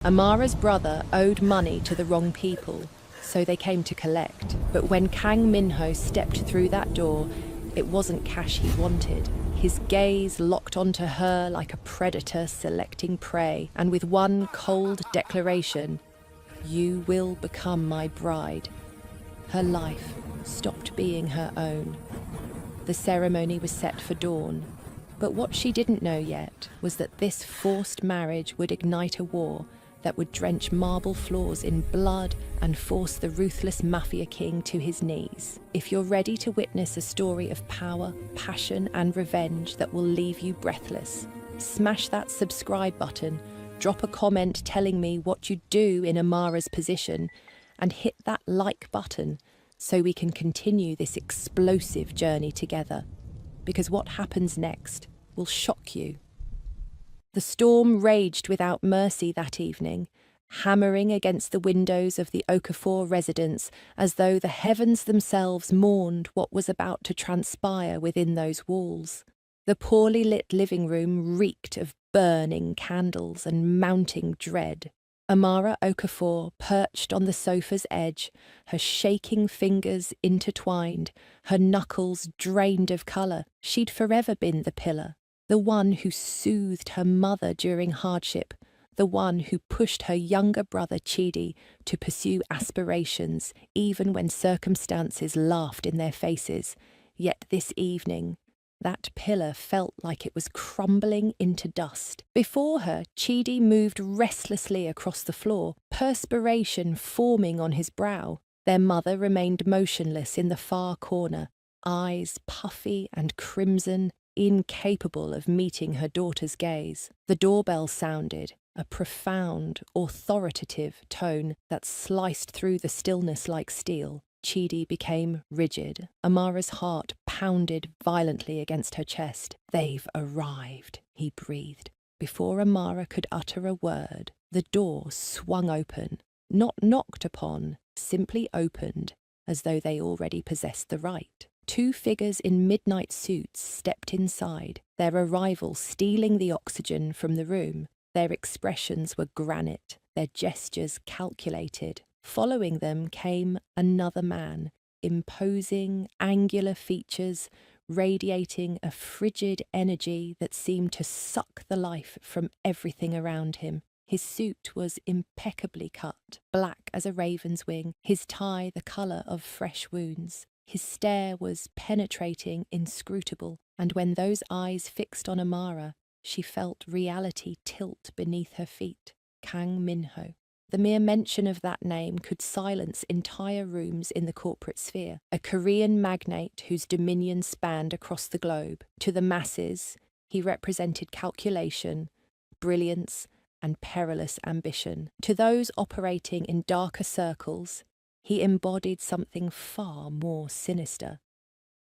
Amara's brother owed money to the wrong people, so they came to collect. But when Kang Minho stepped through that door, it wasn't cash he wanted. His gaze locked onto her like a predator selecting prey, and with one cold declaration, "You will become my bride," her life stopped being her own. The ceremony was set for dawn, but what she didn't know yet was that this forced marriage would ignite a war that would drench marble floors in blood and force the ruthless Mafia king to his knees. If you're ready to witness a story of power, passion, and revenge that will leave you breathless, smash that subscribe button, drop a comment telling me what you'd do in Amara's position, and hit that like button so we can continue this explosive journey together. Because what happens next will shock you. The storm raged without mercy that evening, hammering against the windows of the Okafor residence as though the heavens themselves mourned what was about to transpire within those walls. The poorly lit living room reeked of burning candles and mounting dread. Amara Okafor perched on the sofa's edge, her shaking fingers intertwined, her knuckles drained of colour. She'd forever been the pillar. The one who soothed her mother during hardship, the one who pushed her younger brother Chidi to pursue aspirations even when circumstances laughed in their faces. Yet this evening, that pillar felt like it was crumbling into dust. Before her, Chidi moved restlessly across the floor, perspiration forming on his brow. Their mother remained motionless in the far corner, eyes puffy and crimson, incapable of meeting her daughter's gaze. The doorbell sounded, a profound, authoritative tone that sliced through the stillness like steel. Chidi became rigid. Amara's heart pounded violently against her chest. "They've arrived," he breathed. Before Amara could utter a word, the door swung open, not knocked upon, simply opened, as though they already possessed the right. Two figures in midnight suits stepped inside, their arrival stealing the oxygen from the room. Their expressions were granite, their gestures calculated. Following them came another man, imposing, angular features, radiating a frigid energy that seemed to suck the life from everything around him. His suit was impeccably cut, black as a raven's wing, his tie the colour of fresh wounds. His stare was penetrating, inscrutable, and when those eyes fixed on Amara, she felt reality tilt beneath her feet. Kang Minho. The mere mention of that name could silence entire rooms in the corporate sphere. A Korean magnate whose dominion spanned across the globe. To the masses, he represented calculation, brilliance, and perilous ambition. To those operating in darker circles, he embodied something far more sinister.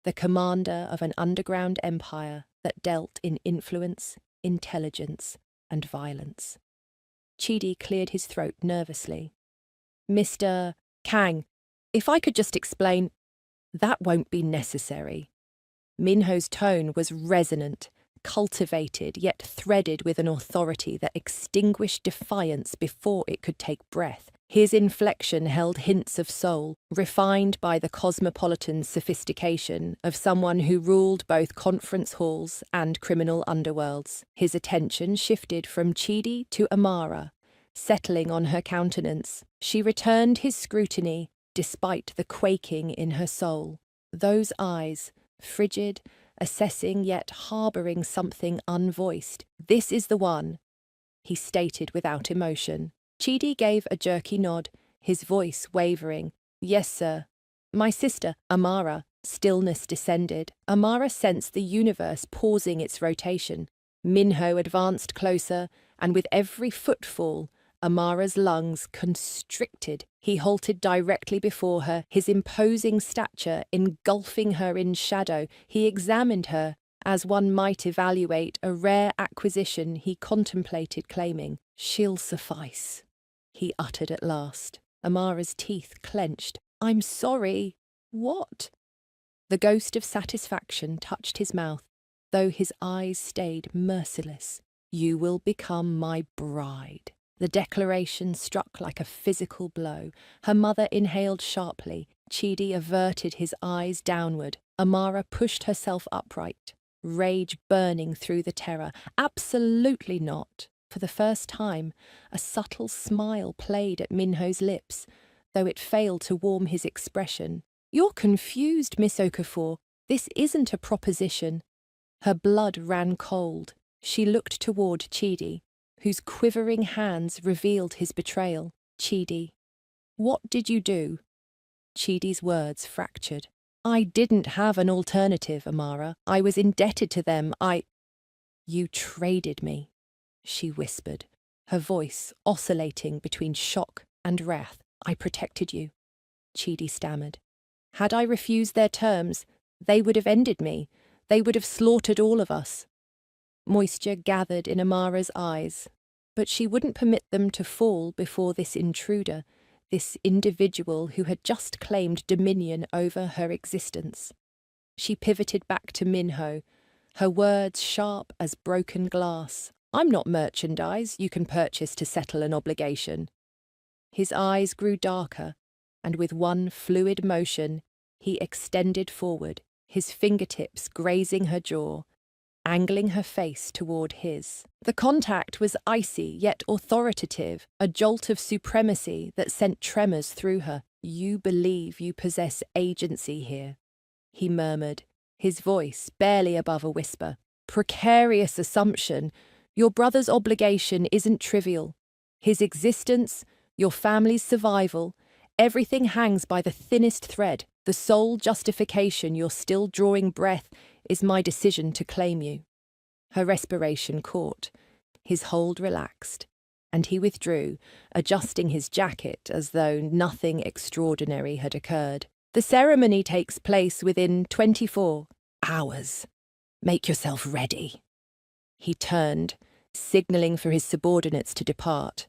The commander of an underground empire that dealt in influence, intelligence, and violence. Chidi cleared his throat nervously. "Mr. Kang, if I could just explain—" "That won't be necessary." Minho's tone was resonant, cultivated, yet threaded with an authority that extinguished defiance before it could take breath. His inflection held hints of soul, refined by the cosmopolitan sophistication of someone who ruled both conference halls and criminal underworlds. His attention shifted from Chidi to Amara, settling on her countenance. She returned his scrutiny, despite the quaking in her soul. Those eyes, frigid, assessing yet harbouring something unvoiced. "This is the one," he stated without emotion. Chidi gave a jerky nod, his voice wavering. "Yes, sir." "My sister, Amara." Stillness descended. Amara sensed the universe pausing its rotation. Minho advanced closer, and with every footfall, Amara's lungs constricted. He halted directly before her, his imposing stature engulfing her in shadow. He examined her, as one might evaluate a rare acquisition he contemplated claiming. "She'll suffice," he uttered at last. Amara's teeth clenched. "I'm sorry." "What?" The ghost of satisfaction touched his mouth, though his eyes stayed merciless. "You will become my bride." The declaration struck like a physical blow. Her mother inhaled sharply. Chidi averted his eyes downward. Amara pushed herself upright, rage burning through the terror. Absolutely not. For the first time, a subtle smile played at Minho's lips, though it failed to warm his expression. "You're confused, Miss Okafor. This isn't a proposition." Her blood ran cold. She looked toward Chidi, whose quivering hands revealed his betrayal. "Chidi, what did you do?" Chidi's words fractured. "I didn't have an alternative, Amara. I was indebted to them. You traded me," she whispered, her voice oscillating between shock and wrath. "I protected you," Chidi stammered. "Had I refused their terms, they would have ended me. They would have slaughtered all of us." Moisture gathered in Amara's eyes, but she wouldn't permit them to fall before this intruder, this individual who had just claimed dominion over her existence. She pivoted back to Minho, her words sharp as broken glass. "I'm not merchandise you can purchase to settle an obligation." His eyes grew darker, and with one fluid motion, he extended forward, his fingertips grazing her jaw, angling her face toward his. The contact was icy yet authoritative, a jolt of supremacy that sent tremors through her. "You believe you possess agency here," he murmured, his voice barely above a whisper. "Precarious assumption. Your brother's obligation isn't trivial. His existence, your family's survival, everything hangs by the thinnest thread. The sole justification you're still drawing breath is my decision to claim you." Her respiration caught, his hold relaxed, and he withdrew, adjusting his jacket as though nothing extraordinary had occurred. "The ceremony takes place within 24 hours. Make yourself ready." He turned, signalling for his subordinates to depart.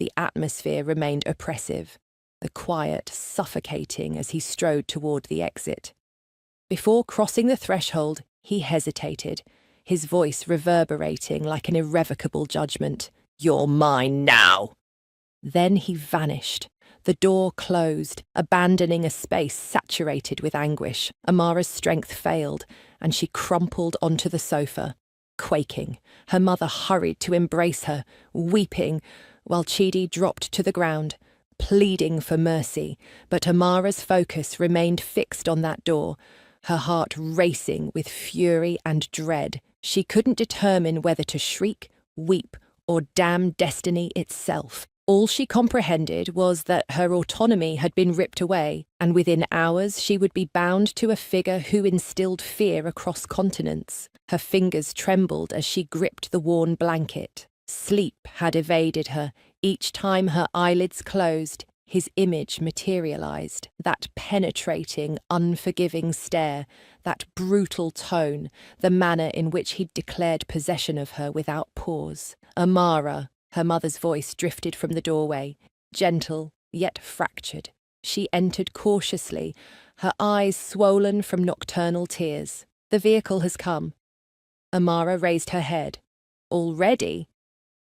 The atmosphere remained oppressive, the quiet suffocating as he strode toward the exit. Before crossing the threshold, he hesitated, his voice reverberating like an irrevocable judgment. "You're mine now." Then he vanished. The door closed, abandoning a space saturated with anguish. Amara's strength failed, and she crumpled onto the sofa, quaking. Her mother hurried to embrace her, weeping, while Chidi dropped to the ground, pleading for mercy. But Amara's focus remained fixed on that door, her heart racing with fury and dread. She couldn't determine whether to shriek, weep, or damn destiny itself. All she comprehended was that her autonomy had been ripped away, and within hours she would be bound to a figure who instilled fear across continents. Her fingers trembled as she gripped the worn blanket. Sleep had evaded her. Each time her eyelids closed, his image materialized. That penetrating, unforgiving stare, that brutal tone, the manner in which he'd declared possession of her without pause. "Amara," her mother's voice drifted from the doorway, gentle yet fractured. She entered cautiously, her eyes swollen from nocturnal tears. "The vehicle has come." Amara raised her head. "Already?"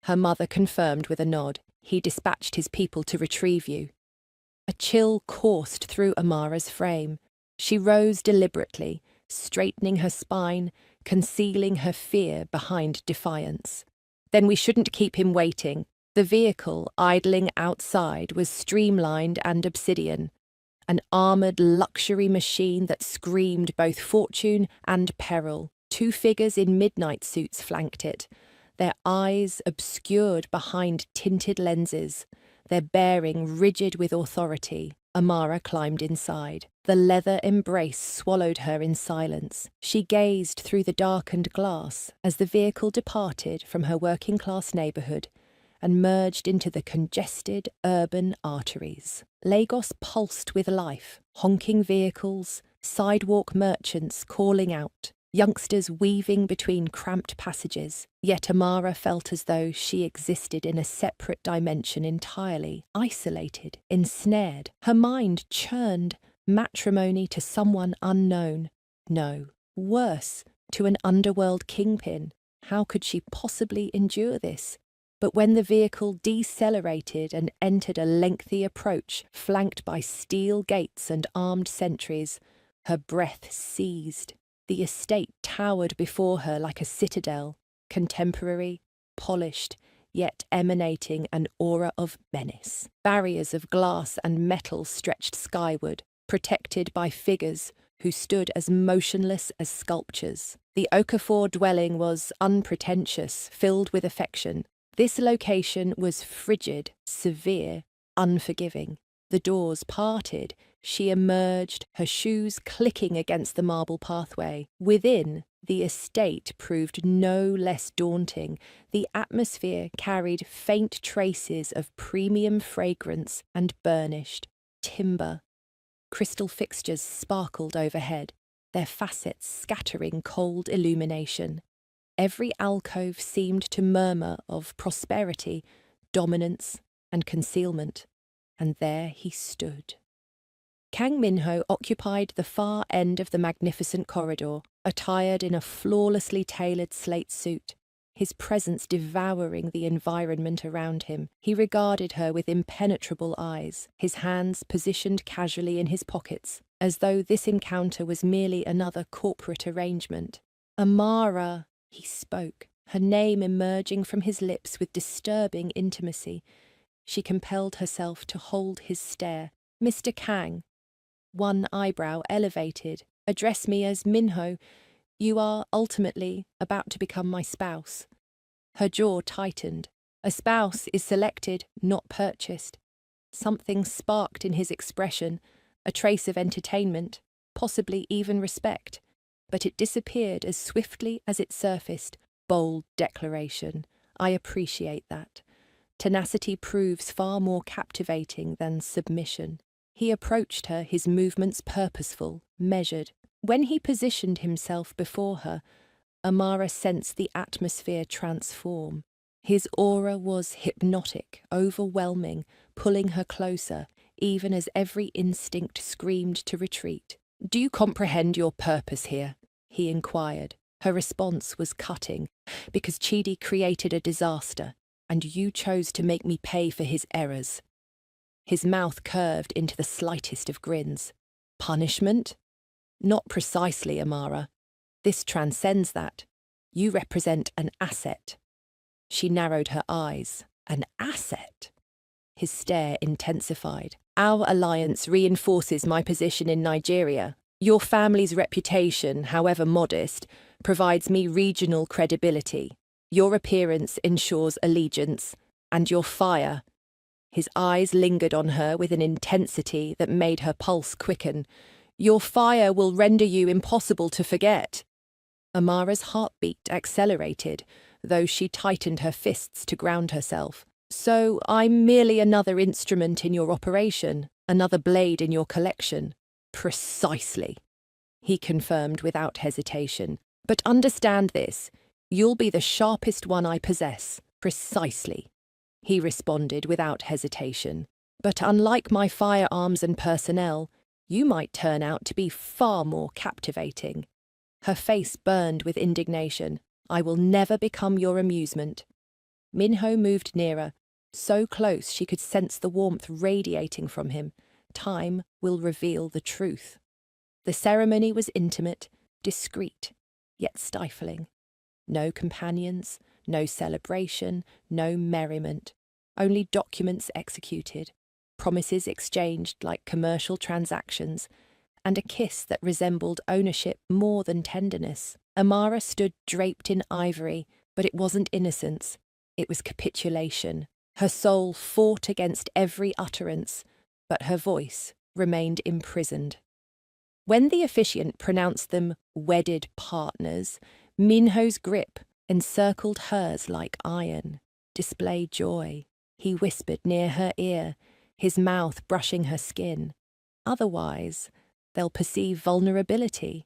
Her mother confirmed with a nod. "He dispatched his people to retrieve you." A chill coursed through Amara's frame. She rose deliberately, straightening her spine, concealing her fear behind defiance. "Then we shouldn't keep him waiting." The vehicle, idling outside, was streamlined and obsidian, an armoured luxury machine that screamed both fortune and peril. Two figures in midnight suits flanked it, their eyes obscured behind tinted lenses, their bearing rigid with authority. Amara climbed inside. The leather embrace swallowed her in silence. She gazed through the darkened glass as the vehicle departed from her working-class neighbourhood and merged into the congested urban arteries. Lagos pulsed with life, honking vehicles, sidewalk merchants calling out, youngsters weaving between cramped passages. Yet Amara felt as though she existed in a separate dimension entirely, isolated, ensnared. Her mind churned, matrimony to someone unknown. No, worse, to an underworld kingpin. How could she possibly endure this? But when the vehicle decelerated and entered a lengthy approach flanked by steel gates and armed sentries, her breath seized. The estate towered before her like a citadel, contemporary, polished, yet emanating an aura of menace. Barriers of glass and metal stretched skyward, protected by figures who stood as motionless as sculptures. The Okafor dwelling was unpretentious, filled with affection. This location was frigid, severe, unforgiving. The doors parted. She emerged, her shoes clicking against the marble pathway. Within, the estate proved no less daunting. The atmosphere carried faint traces of premium fragrance and burnished timber. Crystal fixtures sparkled overhead, their facets scattering cold illumination. Every alcove seemed to murmur of prosperity, dominance, and concealment. And there he stood. Kang Minho occupied the far end of the magnificent corridor, attired in a flawlessly tailored slate suit, his presence devouring the environment around him. He regarded her with impenetrable eyes, his hands positioned casually in his pockets, as though this encounter was merely another corporate arrangement. Amara, he spoke, her name emerging from his lips with disturbing intimacy. She compelled herself to hold his stare. Mr. Kang, one eyebrow elevated, address me as Minho. You are ultimately about to become my spouse. Her jaw tightened. A spouse is selected, not purchased. Something sparked in his expression, a trace of entertainment, possibly even respect, but it disappeared as swiftly as it surfaced. Bold declaration. I appreciate that. Tenacity proves far more captivating than submission. He approached her, his movements purposeful, measured. When he positioned himself before her, Amara sensed the atmosphere transform. His aura was hypnotic, overwhelming, pulling her closer, even as every instinct screamed to retreat. Do you comprehend your purpose here? He inquired. Her response was cutting, because Chidi created a disaster, and you chose to make me pay for his errors. His mouth curved into the slightest of grins. Punishment? Not precisely, Amara. This transcends that. You represent an asset. She narrowed her eyes. An asset? His stare intensified. Our alliance reinforces my position in Nigeria. Your family's reputation, however modest, provides me regional credibility. Your appearance ensures allegiance, and your fire. His eyes lingered on her with an intensity that made her pulse quicken. Your fire will render you impossible to forget. Amara's heartbeat accelerated, though she tightened her fists to ground herself. So I'm merely another instrument in your operation, another blade in your collection. Precisely, he confirmed without hesitation. But understand this, you'll be the sharpest one I possess. Precisely, he responded without hesitation. But unlike my firearms and personnel, you might turn out to be far more captivating. Her face burned with indignation. I will never become your amusement. Minho moved nearer, so close she could sense the warmth radiating from him. Time will reveal the truth. The ceremony was intimate, discreet, yet stifling. No companions, no celebration, no merriment. Only documents executed, promises exchanged like commercial transactions, and a kiss that resembled ownership more than tenderness. Amara stood draped in ivory, but it wasn't innocence. It was capitulation. Her soul fought against every utterance, but her voice remained imprisoned. When the officiant pronounced them wedded partners, Minho's grip encircled hers like iron. Display joy, he whispered near her ear, his mouth brushing her skin. Otherwise, they'll perceive vulnerability.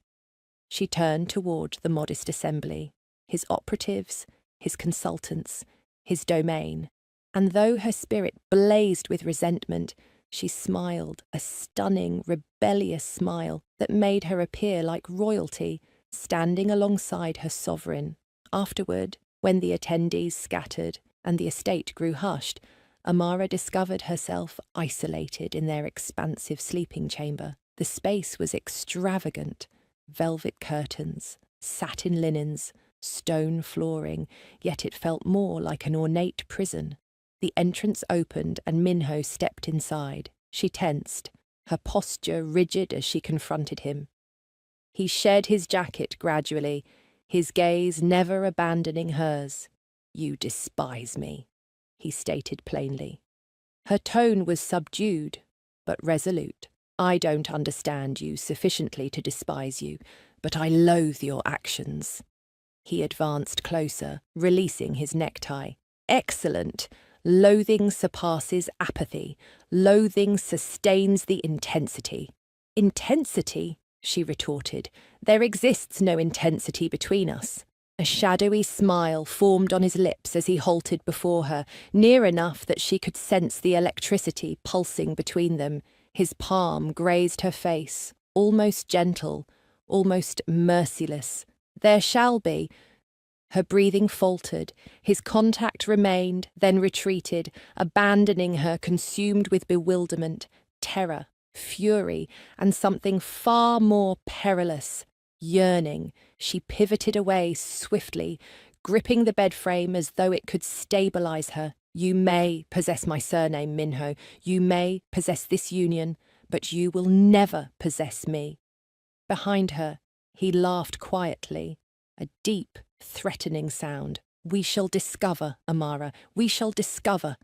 She turned toward the modest assembly, his operatives, his consultants, his domain, and though her spirit blazed with resentment, she smiled, a stunning, rebellious smile that made her appear like royalty, standing alongside her sovereign. Afterward, when the attendees scattered, and the estate grew hushed, Amara discovered herself isolated in their expansive sleeping chamber. The space was extravagant: velvet curtains, satin linens, stone flooring, yet it felt more like an ornate prison. The entrance opened and Minho stepped inside. She tensed, her posture rigid as she confronted him. He shed his jacket gradually, his gaze never abandoning hers. "You despise me," he stated plainly. Her tone was subdued, but resolute. "I don't understand you sufficiently to despise you, but I loathe your actions." He advanced closer, releasing his necktie. "Excellent. Loathing surpasses apathy. Loathing sustains the intensity." "Intensity?" she retorted. "There exists no intensity between us." A shadowy smile formed on his lips as he halted before her, near enough that she could sense the electricity pulsing between them. His palm grazed her face, almost gentle, almost merciless. "There shall be." Her breathing faltered, his contact remained, then retreated, abandoning her consumed with bewilderment, terror, fury, and something far more perilous, yearning. She pivoted away swiftly, gripping the bed frame as though it could stabilize her. "You may possess my surname, Minho. You may possess this union, but you will never possess me." Behind her, he laughed quietly, a deep, threatening sound. "We shall discover, Amara. We shall discover."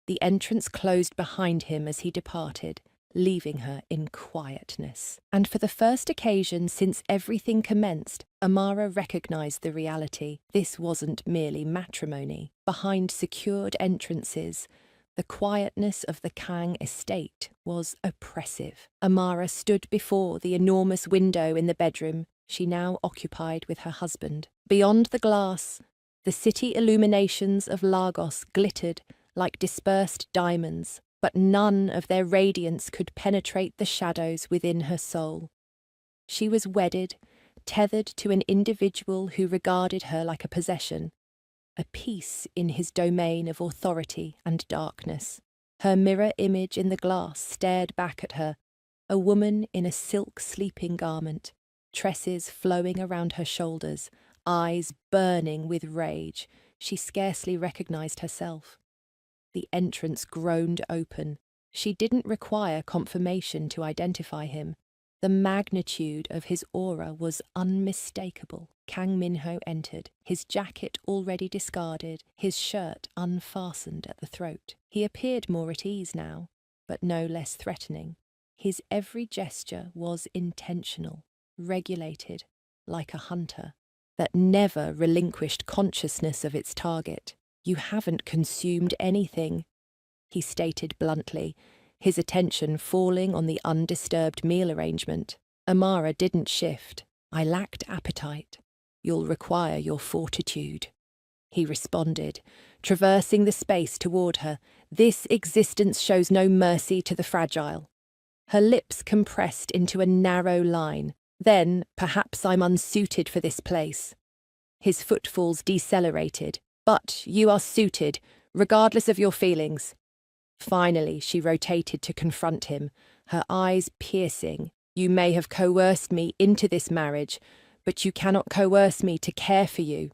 The entrance closed behind him as he departed, leaving her in quietness. And for the first occasion since everything commenced, Amara recognized the reality. This wasn't merely matrimony. Behind secured entrances, the quietness of the Kang estate was oppressive. Amara stood before the enormous window in the bedroom she now occupied with her husband. Beyond the glass, the city illuminations of Lagos glittered like dispersed diamonds, but none of their radiance could penetrate the shadows within her soul. She was wedded, tethered to an individual who regarded her like a possession, a piece in his domain of authority and darkness. Her mirror image in the glass stared back at her, a woman in a silk sleeping garment, tresses flowing around her shoulders, eyes burning with rage. She scarcely recognized herself. The entrance groaned open. She didn't require confirmation to identify him. The magnitude of his aura was unmistakable. Kang Minho entered, his jacket already discarded, his shirt unfastened at the throat. He appeared more at ease now, but no less threatening. His every gesture was intentional, regulated, like a hunter, that never relinquished consciousness of its target. "You haven't consumed anything," he stated bluntly, his attention falling on the undisturbed meal arrangement. Amara didn't shift. "I lacked appetite. You'll require your fortitude," he responded, traversing the space toward her. "This existence shows no mercy to the fragile." Her lips compressed into a narrow line. "Then, perhaps I'm unsuited for this place." His footfalls decelerated. "But you are suited, regardless of your feelings." Finally, she rotated to confront him, her eyes piercing. "You may have coerced me into this marriage, but you cannot coerce me to care for you."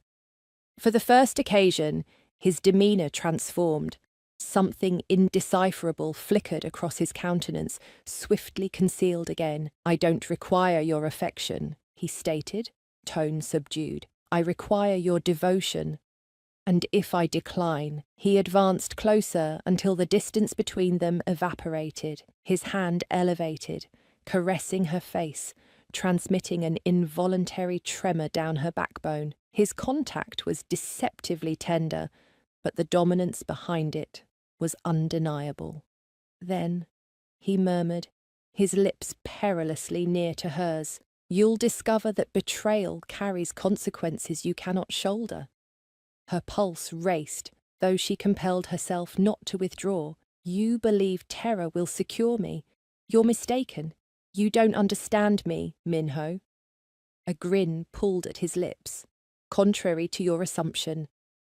For the first occasion, his demeanour transformed. Something indecipherable flickered across his countenance, swiftly concealed again. "I don't require your affection," he stated, tone subdued. "I require your devotion. And if I decline..." He advanced closer until the distance between them evaporated, his hand elevated, caressing her face, transmitting an involuntary tremor down her backbone. His contact was deceptively tender, but the dominance behind it was undeniable. "Then," he murmured, his lips perilously near to hers, "you'll discover that betrayal carries consequences you cannot shoulder." Her pulse raced, though she compelled herself not to withdraw. "You believe terror will secure me. You're mistaken. You don't understand me, Minho." A grin pulled at his lips. "Contrary to your assumption,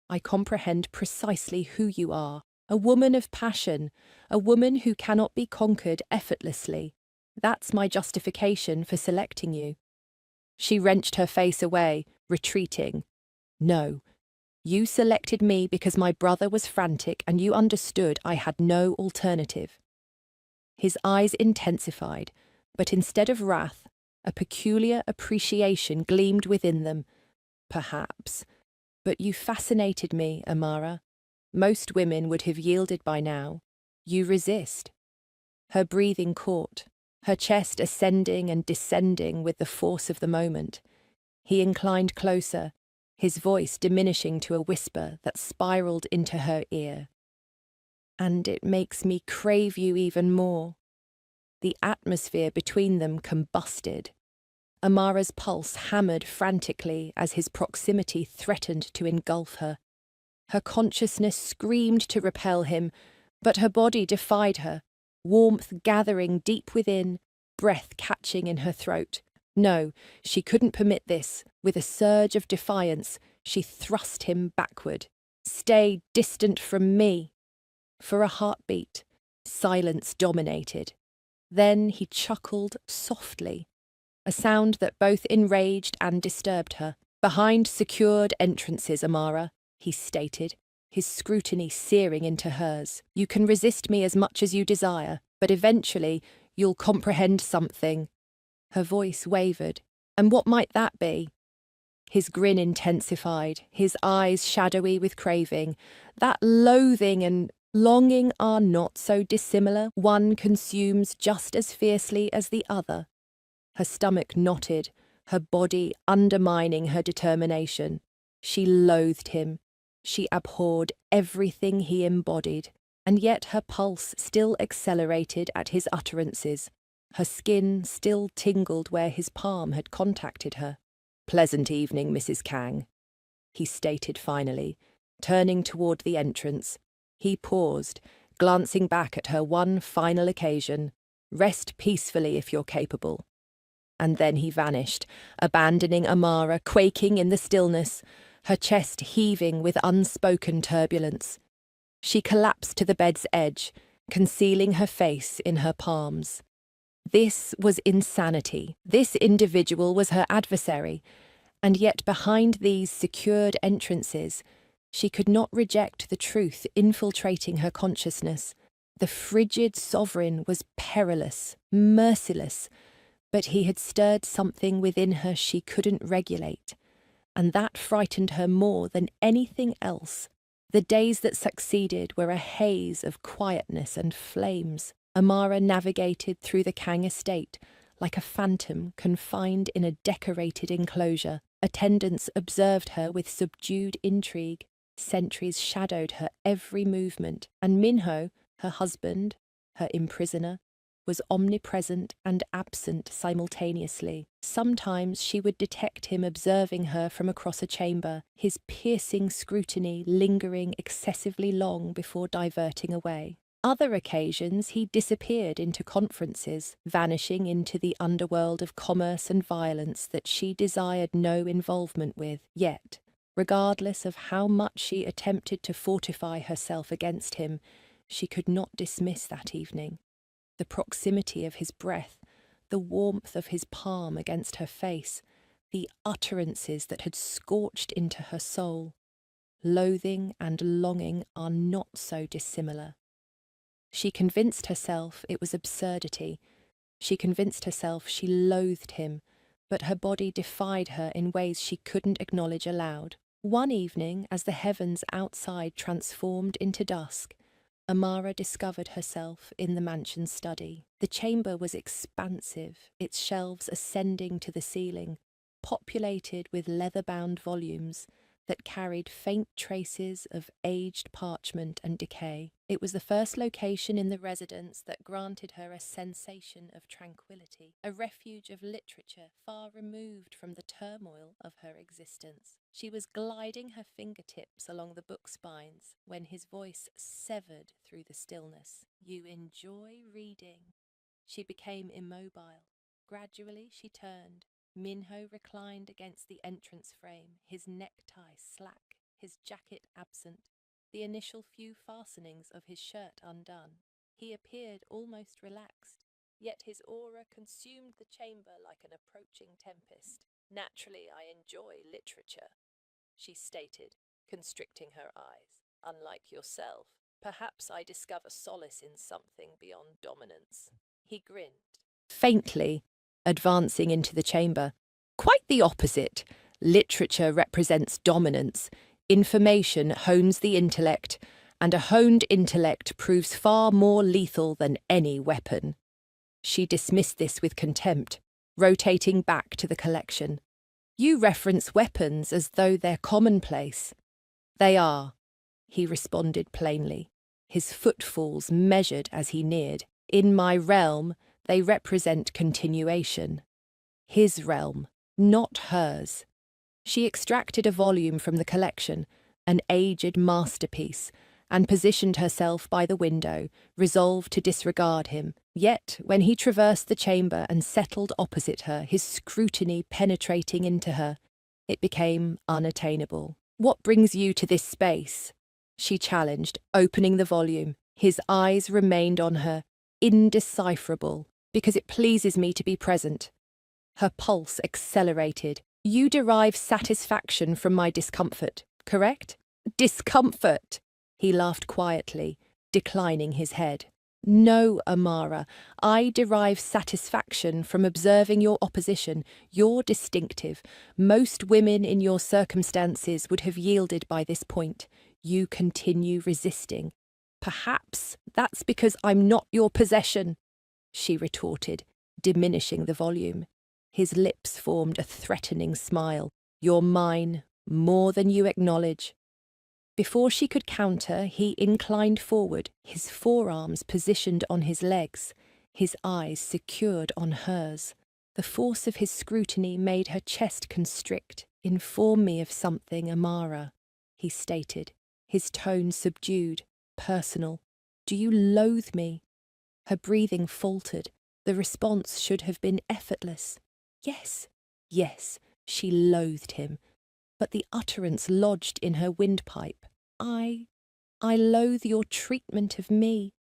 I comprehend precisely who you are. A woman of passion, a woman who cannot be conquered effortlessly. That's my justification for selecting you." She wrenched her face away, retreating. "No. You selected me because my brother was frantic and you understood I had no alternative." His eyes intensified, but instead of wrath, a peculiar appreciation gleamed within them. "Perhaps. But you fascinated me, Amara. Most women would have yielded by now. You resist." Her breathing caught, her chest ascending and descending with the force of the moment. He inclined closer, his voice diminishing to a whisper that spiraled into her ear. "And it makes me crave you even more." The atmosphere between them combusted. Amara's pulse hammered frantically as his proximity threatened to engulf her. Her consciousness screamed to repel him, but her body defied her, warmth gathering deep within, breath catching in her throat. No, she couldn't permit this. With a surge of defiance, she thrust him backward. "Stay distant from me." For a heartbeat, silence dominated. Then he chuckled softly, a sound that both enraged and disturbed her. "Behind secured entrances, Amara," he stated, his scrutiny searing into hers. "You can resist me as much as you desire, but eventually you'll comprehend something." Her voice wavered. "And what might that be?" His grin intensified, his eyes shadowy with craving. "That loathing and longing are not so dissimilar. One consumes just as fiercely as the other." Her stomach knotted, her body undermining her determination. She loathed him. She abhorred everything he embodied, and yet her pulse still accelerated at his utterances. Her skin still tingled where his palm had contacted her. "Pleasant evening, Mrs. Kang," he stated finally, turning toward the entrance. He paused, glancing back at her one final occasion. "Rest peacefully if you're capable." And then he vanished, abandoning Amara quaking in the stillness, her chest heaving with unspoken turbulence. She collapsed to the bed's edge, concealing her face in her palms. This was insanity. This individual was her adversary, and yet behind these secured entrances, she could not reject the truth infiltrating her consciousness. The frigid sovereign was perilous, merciless, but he had stirred something within her she couldn't regulate, and that frightened her more than anything else. The days that succeeded were a haze of quietness and flames. Amara navigated through the Kang estate like a phantom confined in a decorated enclosure. Attendants observed her with subdued intrigue. Sentries shadowed her every movement, and Minho, her husband, her imprisoner, was omnipresent and absent simultaneously. Sometimes she would detect him observing her from across a chamber, his piercing scrutiny lingering excessively long before diverting away. Other occasions he disappeared into conferences, vanishing into the underworld of commerce and violence that she desired no involvement with. Yet, regardless of how much she attempted to fortify herself against him, she could not dismiss that evening. The proximity of his breath, the warmth of his palm against her face, the utterances that had scorched into her soul. Loathing and longing are not so dissimilar. She convinced herself it was absurdity. She convinced herself she loathed him, but her body defied her in ways she couldn't acknowledge aloud. One evening, as the heavens outside transformed into dusk, Amara discovered herself in the mansion's study. The chamber was expansive, its shelves ascending to the ceiling, populated with leather-bound volumes that carried faint traces of aged parchment and decay. It was the first location in the residence that granted her a sensation of tranquility, a refuge of literature far removed from the turmoil of her existence. She was gliding her fingertips along the book spines when his voice severed through the stillness. "You enjoy reading." She became immobile. Gradually she turned. Minho reclined against the entrance frame, his necktie slack. his jacket absent, the initial few fastenings of his shirt undone. He appeared almost relaxed, yet his aura consumed the chamber like an approaching tempest. Naturally, I enjoy literature, she stated, constricting her eyes. Unlike yourself, perhaps I discover solace in something beyond dominance. He grinned, faintly, advancing into the chamber. Quite the opposite. Literature represents dominance. Information hones the intellect, and a honed intellect proves far more lethal than any weapon. She dismissed this with contempt, rotating back to the collection. You reference weapons as though they're commonplace. They are, he responded plainly, his footfalls measured as he neared. In my realm, they represent continuation. His realm, not hers. She extracted a volume from the collection, an aged masterpiece, and positioned herself by the window, resolved to disregard him. Yet, when he traversed the chamber and settled opposite her, his scrutiny penetrating into her, it became unattainable. What brings you to this space? She challenged, opening the volume. His eyes remained on her, indecipherable. Because it pleases me to be present. Her pulse accelerated. You derive satisfaction from my discomfort, correct? Discomfort! He laughed quietly, declining his head. No, Amara, I derive satisfaction from observing your opposition. You're distinctive. Most women in your circumstances would have yielded by this point. You continue resisting. Perhaps that's because I'm not your possession, she retorted, diminishing the volume. His lips formed a threatening smile. You're mine, more than you acknowledge. Before she could counter, he inclined forward, his forearms positioned on his legs, his eyes secured on hers. The force of his scrutiny made her chest constrict. Inform me of something, Amara, he stated, his tone subdued, personal. Do you loathe me? Her breathing faltered. The response should have been effortless. Yes, yes, she loathed him. But the utterance lodged in her windpipe. I loathe your treatment of me,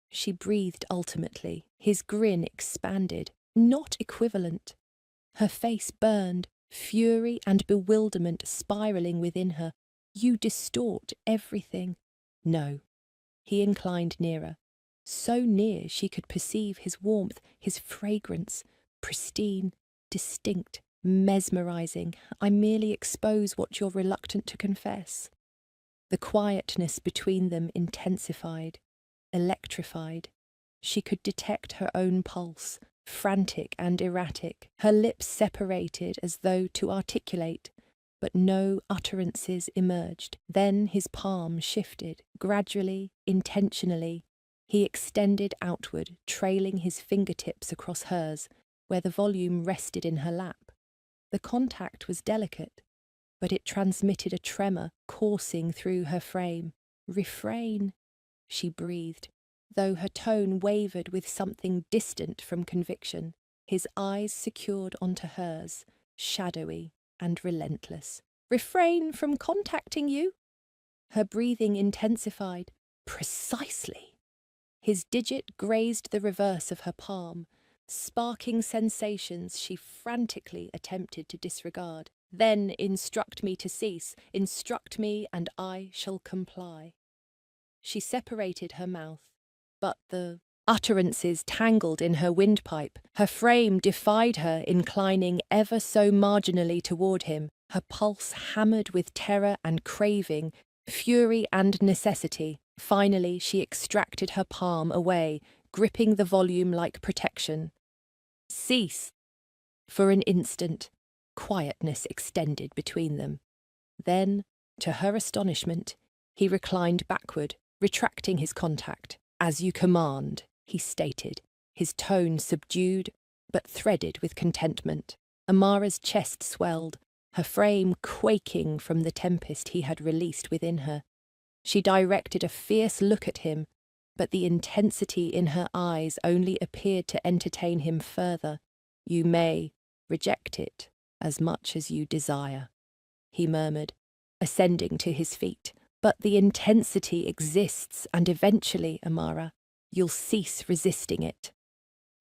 she breathed ultimately. His grin expanded, not equivalent. Her face burned, fury and bewilderment spiraling within her. You distort everything. No. He inclined nearer. So near she could perceive his warmth, his fragrance, pristine, distinct, mesmerizing. I merely expose what you're reluctant to confess. The quietness between them intensified, electrified. She could detect her own pulse, frantic and erratic. Her lips separated as though to articulate, but no utterances emerged. Then his palm shifted, gradually, intentionally. He extended outward, trailing his fingertips across hers, where the volume rested in her lap. The contact was delicate, but it transmitted a tremor coursing through her frame. Refrain, she breathed, though her tone wavered with something distant from conviction. His eyes secured onto hers, shadowy and relentless. Refrain from contacting you? Her breathing intensified. Precisely. His digit grazed the reverse of her palm, sparking sensations she frantically attempted to disregard. Then instruct me to cease, instruct me and I shall comply. She separated her mouth, but the utterances tangled in her windpipe. Her frame defied her, inclining ever so marginally toward him, her pulse hammered with terror and craving, fury and necessity. Finally, she extracted her palm away, gripping the volume like protection. Cease! For an instant, quietness extended between them. Then, to her astonishment, he reclined backward, retracting his contact. As you command, he stated, his tone subdued but threaded with contentment. Amara's chest swelled, her frame quaking from the tempest he had released within her. She directed a fierce look at him, but the intensity in her eyes only appeared to entertain him further. You may reject it as much as you desire, he murmured, ascending to his feet. But the intensity exists, and eventually, Amara, you'll cease resisting it.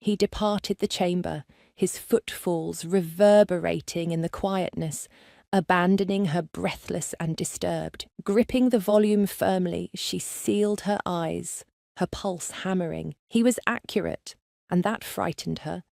He departed the chamber, his footfalls reverberating in the quietness, abandoning her breathless and disturbed. Gripping the volume firmly, she sealed her eyes, her pulse hammering. He was accurate, and that frightened her.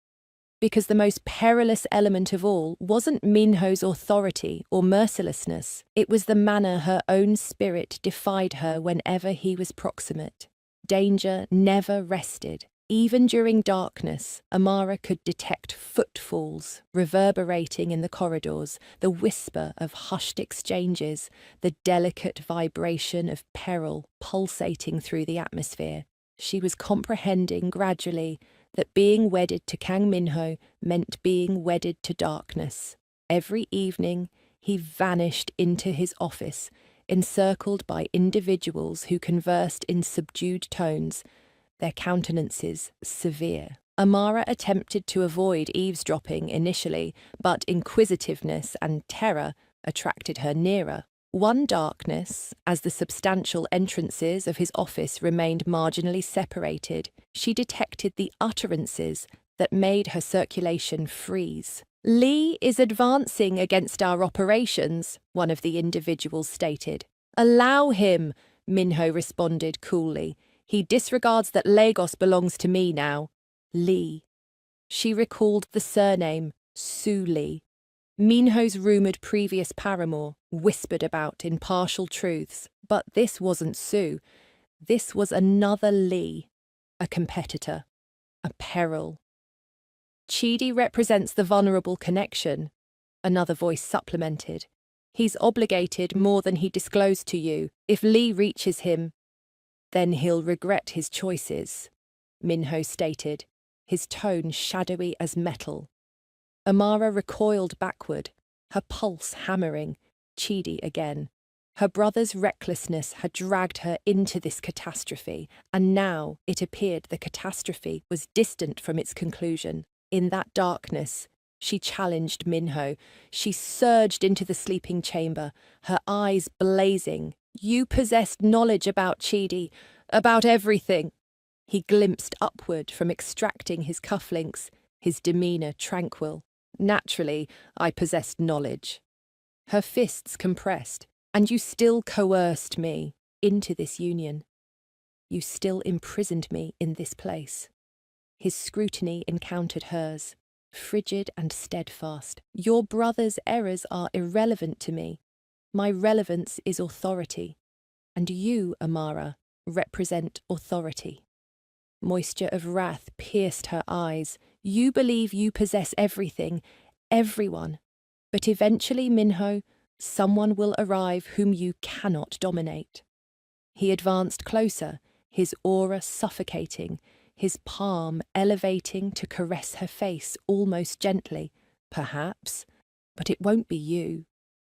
Because the most perilous element of all wasn't Minho's authority or mercilessness. It was the manner her own spirit defied her whenever he was proximate. Danger never rested. Even during darkness, Amara could detect footfalls reverberating in the corridors, the whisper of hushed exchanges, the delicate vibration of peril pulsating through the atmosphere. She was comprehending gradually that being wedded to Kang Minho meant being wedded to darkness. Every evening, he vanished into his office, encircled by individuals who conversed in subdued tones, their countenances severe. Amara attempted to avoid eavesdropping initially, but inquisitiveness and terror attracted her nearer. One darkness, as the substantial entrances of his office remained marginally separated, she detected the utterances that made her circulation freeze. "Lee is advancing against our operations," one of the individuals stated. "Allow him," Minho responded coolly. "He disregards that Lagos belongs to me now." Lee. She recalled the surname, Su Lee. Minho's rumoured previous paramour, whispered about in partial truths. But this wasn't Su. This was another Lee. A competitor. A peril. "Chidi represents the vulnerable connection," another voice supplemented. "He's obligated more than he disclosed to you. If Lee reaches him, then he'll regret his choices," Minho stated, his tone shadowy as metal. Amara recoiled backward, her pulse hammering. Chidi again. Her brother's recklessness had dragged her into this catastrophe, and now it appeared the catastrophe was distant from its conclusion. In that darkness, she challenged Minho. She surged into the sleeping chamber, her eyes blazing. "You possessed knowledge about Chidi, about everything." He glimpsed upward from extracting his cufflinks, his demeanour tranquil. "Naturally, I possessed knowledge." Her fists compressed. "And you still coerced me into this union. You still imprisoned me in this place." His scrutiny encountered hers, frigid and steadfast. "Your brother's errors are irrelevant to me. My relevance is authority. And you, Amara, represent authority." Moisture of wrath pierced her eyes. "You believe you possess everything, everyone. But eventually, Minho, someone will arrive whom you cannot dominate." He advanced closer, his aura suffocating, his palm elevating to caress her face almost gently. "Perhaps, but it won't be you."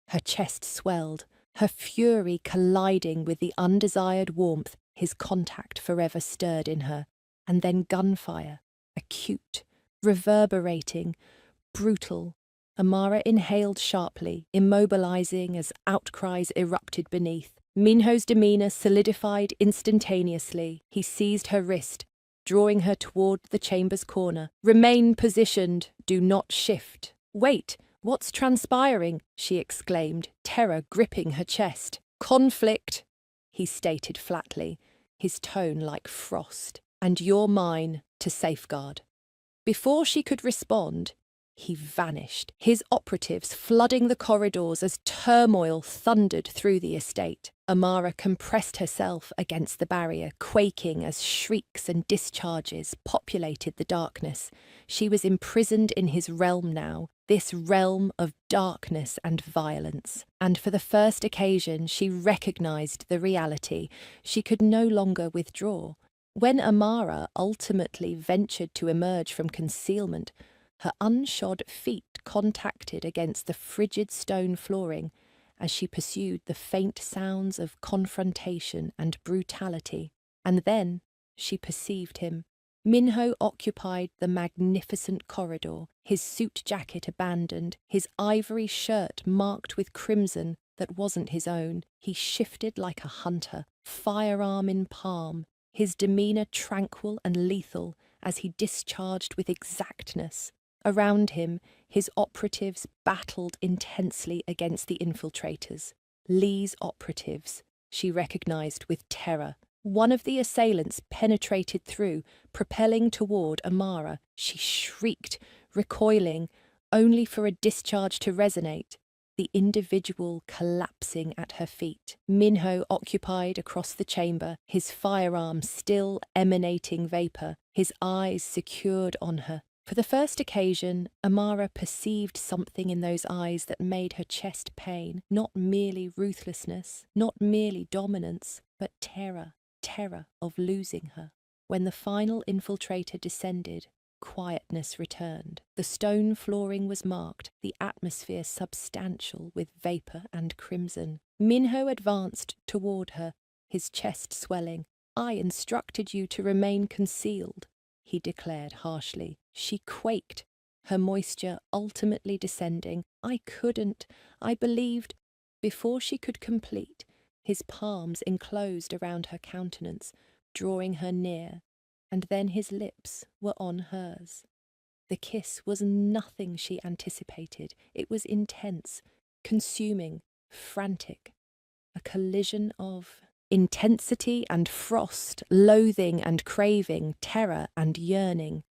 Her chest swelled, her fury colliding with the undesired warmth his contact forever stirred in her. And then gunfire, acute, reverberating, brutal. Amara inhaled sharply, immobilizing as outcries erupted beneath. Minho's demeanour solidified instantaneously. He seized her wrist, drawing her toward the chamber's corner. "Remain positioned, do not shift." "Wait, what's transpiring?" she exclaimed, terror gripping her chest. "Conflict," he stated flatly, his tone like frost. "And you're mine to safeguard." Before she could respond, he vanished, his operatives flooding the corridors as turmoil thundered through the estate. Amara compressed herself against the barrier, quaking as shrieks and discharges populated the darkness. She was imprisoned in his realm now, this realm of darkness and violence. And for the first occasion, she recognized the reality. She could no longer withdraw. When Amara ultimately ventured to emerge from concealment, her unshod feet contacted against the frigid stone flooring as she pursued the faint sounds of confrontation and brutality. And then she perceived him. Minho occupied the magnificent corridor, his suit jacket abandoned, his ivory shirt marked with crimson, that wasn't his own. He shifted like a hunter, firearm in palm, his demeanor tranquil and lethal as he discharged with exactness. Around him, his operatives battled intensely against the infiltrators. Lee's operatives, she recognized with terror. One of the assailants penetrated through, propelling toward Amara. She shrieked, recoiling, only for a discharge to resonate, the individual collapsing at her feet. Minho occupied across the chamber, his firearm still emanating vapor, his eyes secured on her. For the first occasion, Amara perceived something in those eyes that made her chest pain, not merely ruthlessness, not merely dominance, but terror of losing her. When the final infiltrator descended, quietness returned. The stone flooring was marked, the atmosphere substantial with vapor and crimson. Minho advanced toward her, his chest swelling. "I instructed you to remain concealed," he declared harshly. She quaked, her moisture ultimately descending. "I couldn't. I believed." Before she could complete, his palms enclosed around her countenance, drawing her near, and then his lips were on hers. The kiss was nothing she anticipated. It was intense, consuming, frantic, a collision of intensity and frost, loathing and craving, terror and yearning.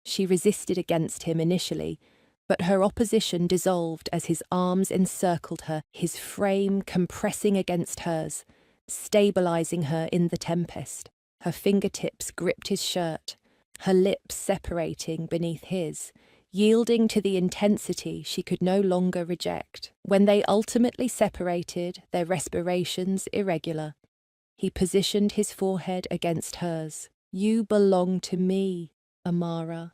She resisted against him initially, but her opposition dissolved as his arms encircled her, his frame compressing against hers, stabilizing her in the tempest. Her fingertips gripped his shirt, her lips separating beneath his, yielding to the intensity she could no longer reject. When they ultimately separated, their respirations irregular, he positioned his forehead against hers. "You belong to me, Amara,"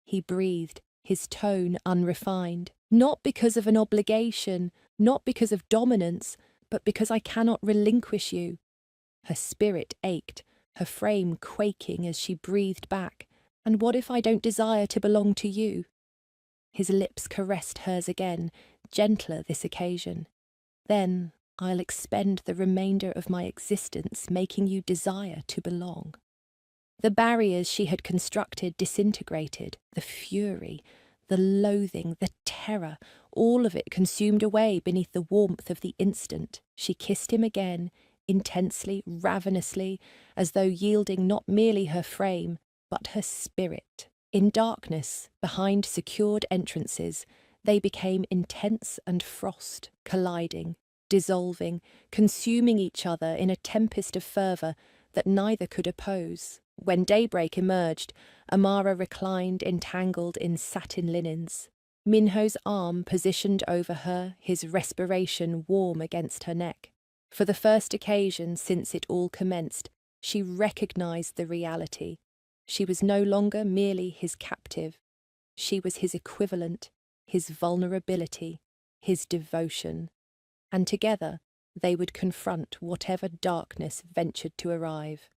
he breathed, his tone unrefined. "Not because of an obligation, not because of dominance, but because I cannot relinquish you." Her spirit ached, her frame quaking as she breathed back. "And what if I don't desire to belong to you?" His lips caressed hers again, gentler this occasion. "Then I'll expend the remainder of my existence making you desire to belong." The barriers she had constructed disintegrated, the fury, the loathing, the terror, all of it consumed away beneath the warmth of the instant. She kissed him again, intensely, ravenously, as though yielding not merely her frame, but her spirit. In darkness, behind secured entrances, they became intense and frost, colliding, dissolving, consuming each other in a tempest of fervour that neither could oppose. When daybreak emerged, Amara reclined entangled in satin linens. Minho's arm positioned over her, his respiration warm against her neck. For the first occasion since it all commenced, she recognized the reality. She was no longer merely his captive. She was his equivalent, his vulnerability, his devotion. And together they would confront whatever darkness ventured to arrive.